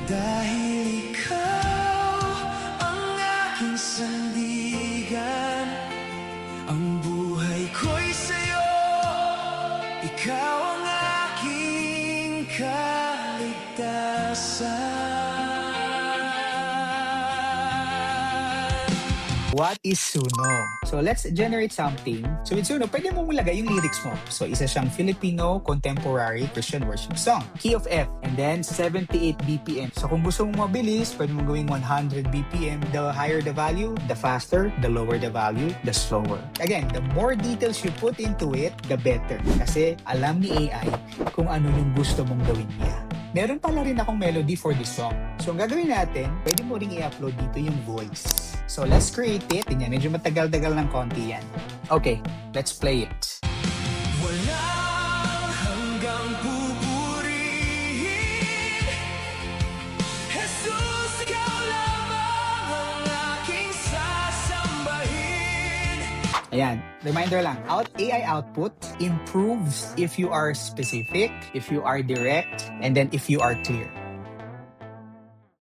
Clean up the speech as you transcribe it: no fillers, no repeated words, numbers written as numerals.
Dahil ikaw ang aking sandigan, ang buhay ko'y sa'yo, ikaw ang aking kaligtasan. What is Suno? So let's generate something. So with Suno, pwede mo ilagay yung lyrics mo. So isa siyang Filipino contemporary Christian worship song. Key of F and then 78 BPM. So kung gusto mong mabilis, pwede mo gawing 100 BPM. The higher the value, the faster. The lower the value, the slower. Again, the more details you put into it, the better. Kasi alam ni AI kung ano yung gusto mong gawin niya. Meron pala rin akong melody for this song. So ang gagawin natin, pwede mo ring i-upload dito yung voice. So let's create it. Tingnan, medyo matagal-tagal ng konti yan. Okay, let's play it. Walang hanggang pupurihin, Jesus, ikaw lamang ang aking sasambahin. Ayan, reminder lang, AI output improves if you are specific, if you are direct, and then if you are clear.